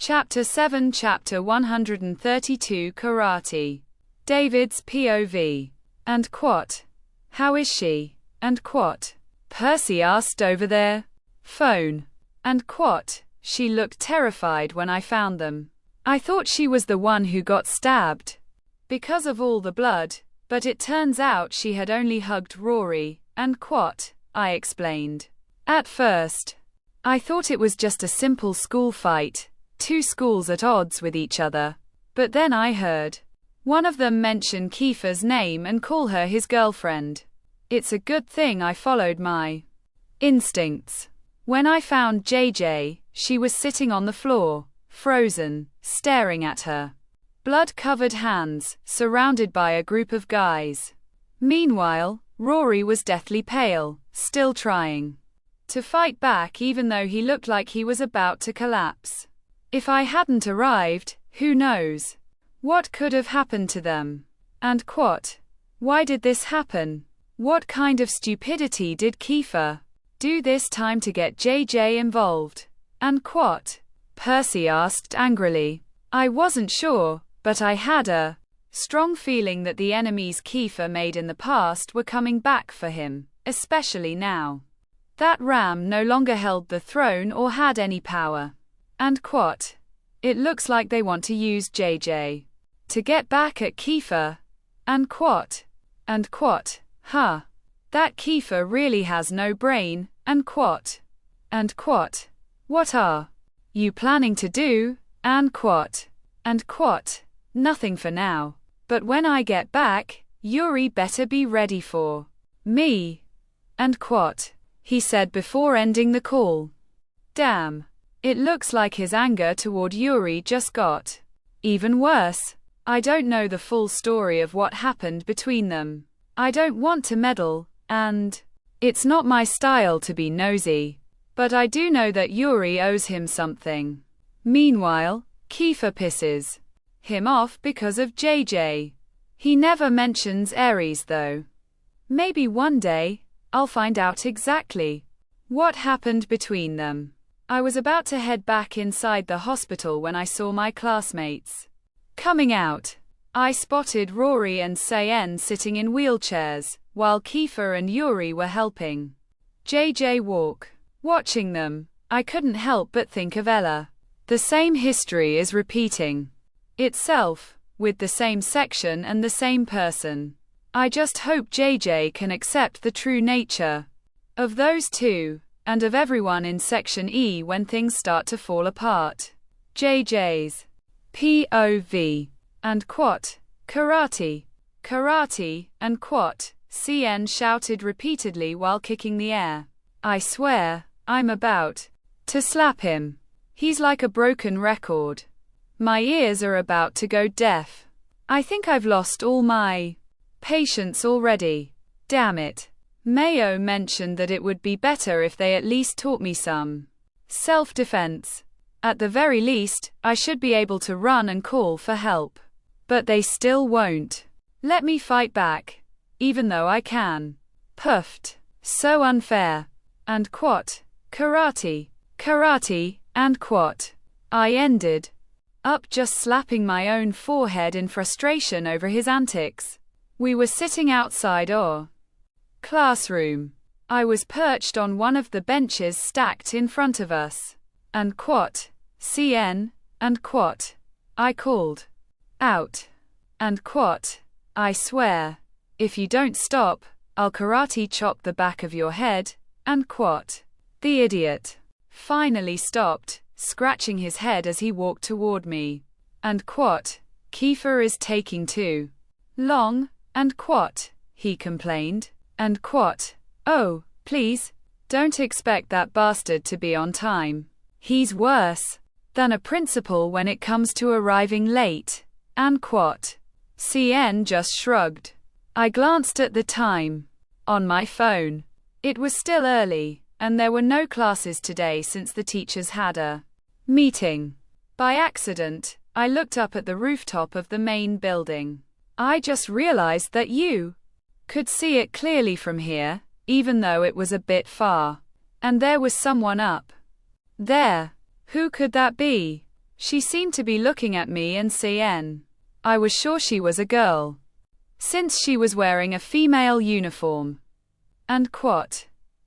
Chapter 7 Chapter 132 Karate. David's POV. And Quat. How is she? And Quat. Percy asked over their phone. And Quat. She looked terrified when I found them. I thought she was the one who got stabbed because of all the blood, but it turns out she had only hugged Rory. And Quat, I explained. At first, I thought it was just a simple school fight, two schools at odds with each other. But then I heard one of them mention Kiefer's name and call her his girlfriend. It's a good thing I followed my instincts. When I found JJ, she was sitting on the floor, frozen, staring at her blood-covered hands, surrounded by a group of guys. Meanwhile, Rory was deathly pale, still trying to fight back even though he looked like he was about to collapse. If I hadn't arrived, who knows what could have happened to them? And Quat. Why did this happen? What kind of stupidity did Kiefer do this time to get JJ involved? And Quat? Percy asked angrily. I wasn't sure, but I had a strong feeling that the enemies Kiefer made in the past were coming back for him, especially now that Ram no longer held the throne or had any power. And Quat. It looks like they want to use JJ to get back at Kiefer. And Quat. And Quat. Huh. That Kiefer really has no brain. And Quat. And Quat. What are you planning to do? And Quat. And Quat. Nothing for now. But when I get back, Yuri better be ready for me. And Quat. He said before ending the call. Damn. It looks like his anger toward Yuri just got even worse. I don't know the full story of what happened between them. I don't want to meddle, and it's not my style to be nosy. But I do know that Yuri owes him something. Meanwhile, Kiefer pisses him off because of JJ. He never mentions Ares though. Maybe one day, I'll find out exactly what happened between them. I was about to head back inside the hospital when I saw my classmates coming out. I spotted Rory and Sayen sitting in wheelchairs, while Kiefer and Yuri were helping JJ walk. Watching them, I couldn't help but think of Ella. The same history is repeating itself, with the same section and the same person. I just hope JJ can accept the true nature of those two, and of everyone in Section E when things start to fall apart. JJ's POV. And Quat. Karate. Karate. And Quat. CN shouted repeatedly while kicking the air. I swear, I'm about to slap him. He's like a broken record. My ears are about to go deaf. I think I've lost all my patience already. Damn it. Mayo mentioned that it would be better if they at least taught me some self-defense. At the very least, I should be able to run and call for help. But they still won't let me fight back, even though I can. Puffed. So unfair. And Quat. Karate. Karate. And Quat. I ended up just slapping my own forehead in frustration over his antics. We were sitting outside our classroom. I was perched on one of the benches stacked in front of us. And Quat. CN. And Quat. I called out. And Quat. I swear, if you don't stop, I'll karate chop the back of your head. And Quat. The idiot finally stopped, scratching his head as he walked toward me. And Quat. Kiefer is taking too long. And Quat. He complained. And Quat. Oh, please, don't expect that bastard to be on time. He's worse than a principal when it comes to arriving late. And Quat. CN just shrugged. I glanced at the time on my phone. It was still early, and there were no classes today since the teachers had a meeting. By accident, I looked up at the rooftop of the main building. I just realized that you could see it clearly from here, even though it was a bit far. And there was someone up there. Who could that be? She seemed to be looking at me and CN. I was sure she was a girl, since she was wearing a female uniform. And quat.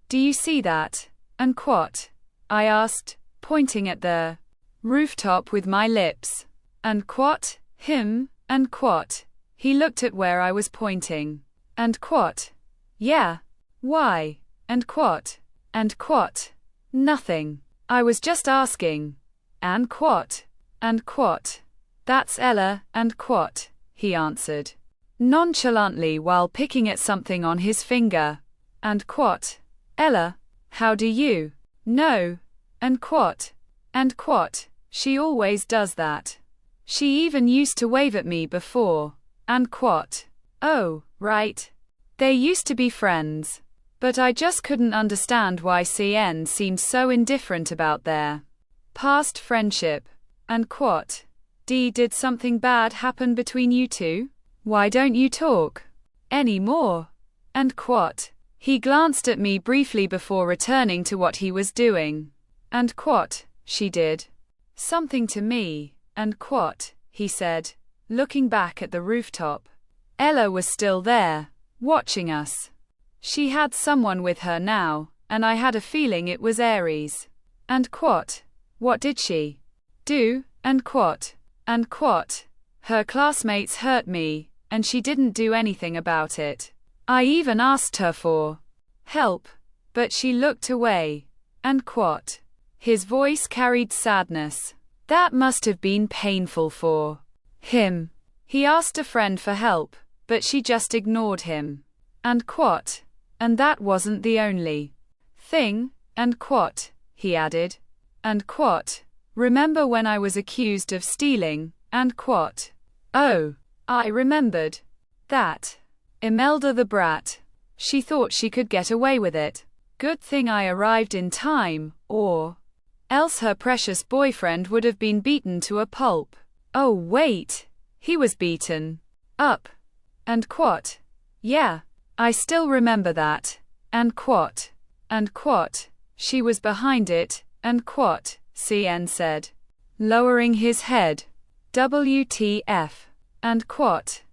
Do you see that? And quat? I asked, pointing at the rooftop with my lips. And quat? Him? And quat? He looked at where I was pointing. And quat? Yeah. Why? And quat? And quat? Nothing. I was just asking. And quat? And quat? That's Ella, and quat? He answered nonchalantly while picking at something on his finger. And quat? Ella? How do you know? And quat? And quat? She always does that. She even used to wave at me before. And quat? Oh, right. They used to be friends. But I just couldn't understand why CN seemed so indifferent about their past friendship. And quat? Did something bad happen between you two? Why don't you talk anymore? And quat? He glanced at me briefly before returning to what he was doing. And quat? She did something to me. And quat? He said, looking back at the rooftop. Ella was still there, watching us. She had someone with her now, and I had a feeling it was Aries. And quat? What did she do? And quat? And quat? Her classmates hurt me, and she didn't do anything about it. I even asked her for help, but she looked away. And quat? His voice carried sadness. That must have been painful for him. He asked a friend for help, but she just ignored him. And quat? And that wasn't the only thing. And quat? He added. And quat? Remember when I was accused of stealing? And quat? Oh, I remembered that. Imelda the brat. She thought she could get away with it. Good thing I arrived in time, or else her precious boyfriend would have been beaten to a pulp. Oh wait, he was beaten up. And quat? Yeah, I still remember that. And quat? And quat? She was behind it. And quat? CN said, lowering his head. WTF? And quat?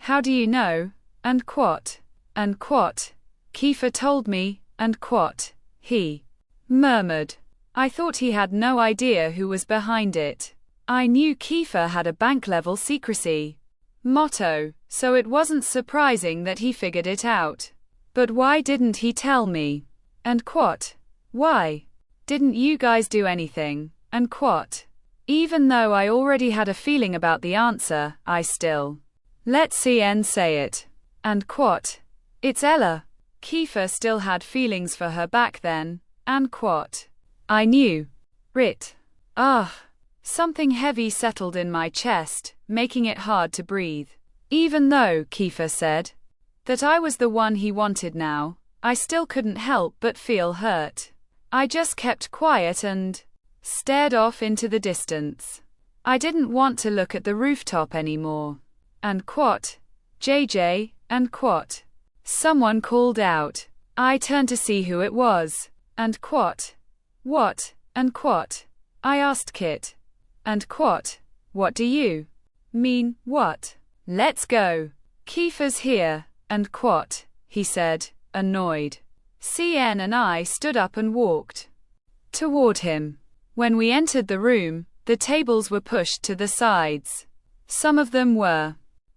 How do you know? And quat? And quat? Kiefer told me. And quat? He murmured. I thought he had no idea who was behind it. I knew Kiefer had a bank-level secrecy motto, so it wasn't surprising that he figured it out. But why didn't he tell me? And quat? Why didn't you guys do anything? And quat? Even though I already had a feeling about the answer, I still let CN say it. And quat? It's Ella. Kiefer still had feelings for her back then. And quat? I knew it. Something heavy settled in my chest, making it hard to breathe. Even though Kiefer said that I was the one he wanted now, I still couldn't help but feel hurt. I just kept quiet and stared off into the distance. I didn't want to look at the rooftop anymore. And quat? JJ? And quat? Someone called out. I turned to see who it was. And quat? What? And quat? I asked Kit. And quat? What do you mean, what? Let's go. Kiefer's here. And quat? He said, annoyed. CN and I stood up and walked toward him. When we entered the room, the tables were pushed to the sides. Some of them were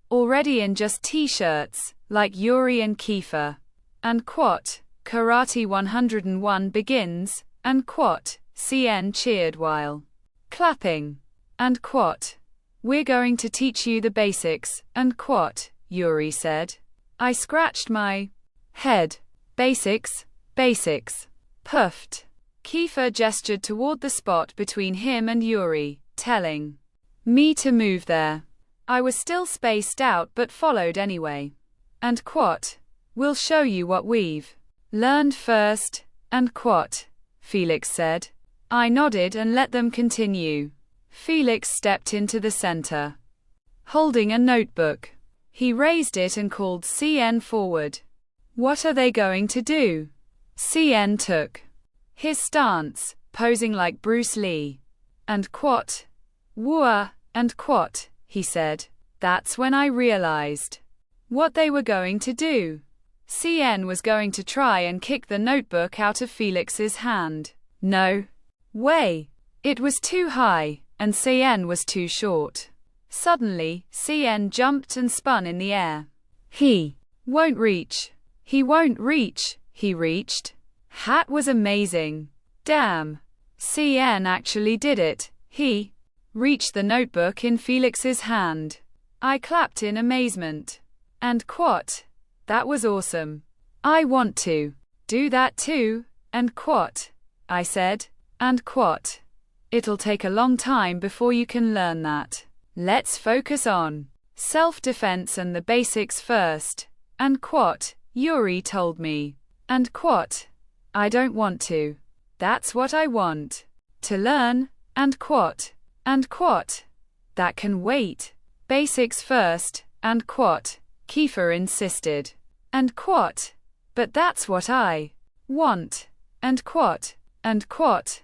already in just t-shirts, like Yuri and Kiefer. And quat? Karate 101 begins. And quat? CN cheered while clapping. And quat? We're going to teach you the basics. And quat? Yuri said. I scratched my head. Basics, basics. Puffed. Kiefer gestured toward the spot between him and Yuri, telling me to move there. I was still spaced out but followed anyway. And quat? We'll show you what we've learned first. And quat? Felix said. I nodded and let them continue. Felix stepped into the center, holding a notebook. He raised it and called CN forward. What are they going to do? CN took his stance, posing like Bruce Lee. and quat. Wua, and quat, he said. That's when I realized what they were going to do. CN was going to try and kick the notebook out of Felix's hand. No way. It was too high, and CN was too short. Suddenly, CN jumped and spun in the air. He won't reach. He won't reach. He reached. That was amazing. Damn. CN actually did it. He reached the notebook in Felix's hand. I clapped in amazement. And quat. That was awesome. I want to do that too, and quat. I said. And quat. It'll take a long time before you can learn that. Let's focus on self-defense and the basics first. And quat, Yuri told me. And quat. I don't want to. That's what I want to learn. And quat. And quat. That can wait. Basics first. And quat. Kiefer insisted. And quat. But that's what I want. And quat. And quat.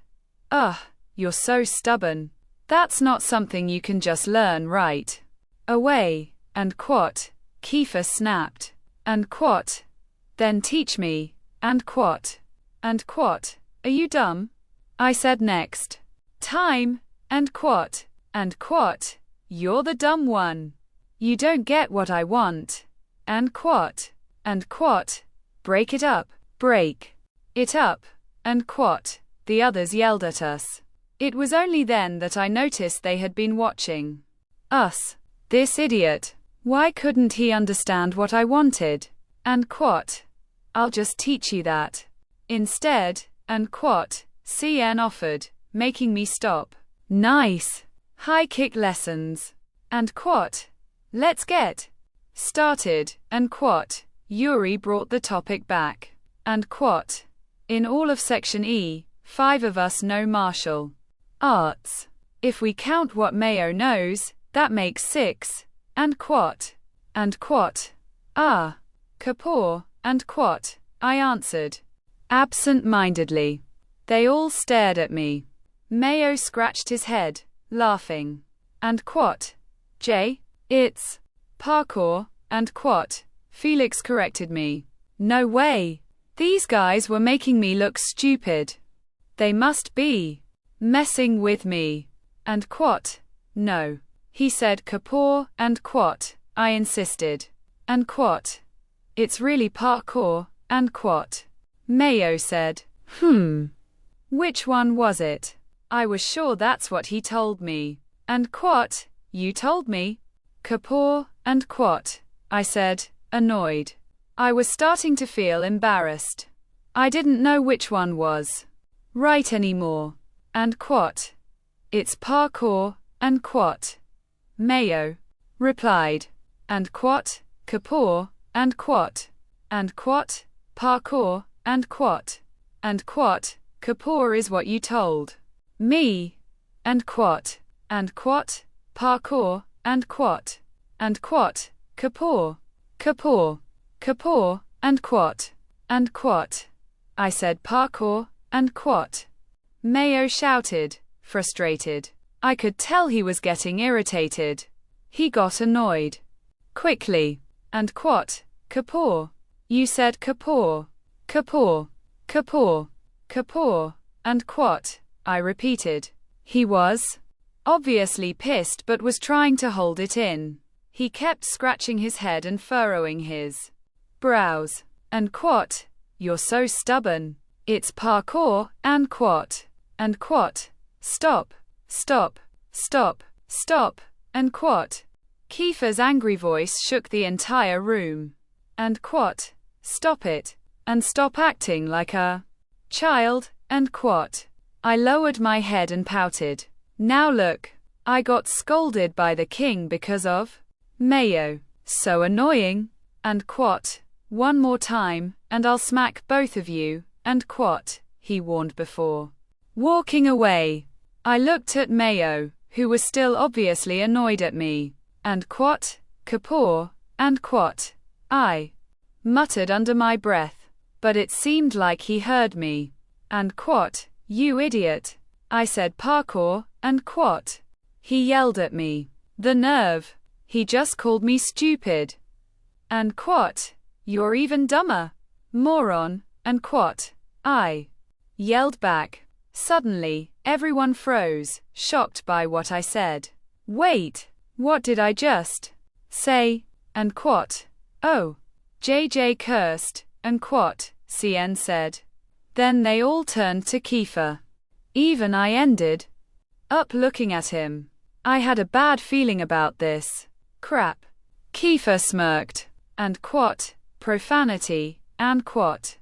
Ugh, you're so stubborn. That's not something you can just learn right away. And quat. Kiefer snapped. And quat. Then teach me. And quat. And quat. Are you dumb? I said next time. And quat. And quat. You're the dumb one. You don't get what I want. And quat. And quat. Break it up. Break it up. And quat. The others yelled at us. It was only then that I noticed they had been watching us. This idiot. Why couldn't he understand what I wanted? And quat. I'll just teach you that instead. And quat. CN offered, making me stop. Nice. High kick lessons. And quat. Let's get started. And quat. Yuri brought the topic back. And quat. In all of Section E, 5 of us know martial arts. If we count what Mayo knows, that makes 6. And quat. And quat. Ah. Kapoor. And quat. I answered absent-mindedly. They all stared at me. Mayo scratched his head, laughing. And quat. Jay, it's parkour. And quat. Felix corrected me. No way. These guys were making me look stupid. They must be messing with me. And quat. No. He said Kapoor. And quat. I insisted. And quat. It's really parkour. And quat. Mayo said. Which one was it? I was sure that's what he told me. And quat. You told me. Kapoor. And quat. I said, annoyed. I was starting to feel embarrassed. I didn't know which one was right anymore. And quat. It's parkour. And quat. Mayo replied. And quat. Kapoor. And quat. And quat. Parkour. And quat. And quat. Kapoor is what you told me. And quat. And quat. Parkour. And quat. And quat. Kapoor. Kapoor. Kapoor. And quat. And quat. I said parkour. And quat. Mayo shouted, frustrated. I could tell he was getting irritated. He got annoyed quickly. And quat. Kapoor. You said Kapoor. Kapoor. Kapoor. Kapoor. And quat. I repeated. He was obviously pissed but was trying to hold it in. He kept scratching his head and furrowing his brows. And quat. You're so stubborn. It's parkour. And quat. And quat. Stop. Stop. Stop. Stop. And quat. Kiefer's angry voice shook the entire room. And quat. Stop it. And stop acting like a child. And quat. I lowered my head and pouted. Now look. I got scolded by the king because of Mayo. So annoying. And quat. One more time, and I'll smack both of you. And quat. He warned before walking away. I looked at Mayo, who was still obviously annoyed at me. And quat. Kapoor. And quat. I muttered under my breath, but it seemed like he heard me. And quat. You idiot. I said parkour, and quat. He yelled at me. The nerve. He just called me stupid. And quat. You're even dumber. Moron, and quat. I yelled back. Suddenly, everyone froze, shocked by what I said. Wait, what did I just say? And quat. Oh. JJ cursed, and quat, CN said. Then they all turned to Kiefer. Even I ended up looking at him. I had a bad feeling about this. Crap. Kiefer smirked. And quat. Profanity, and quat.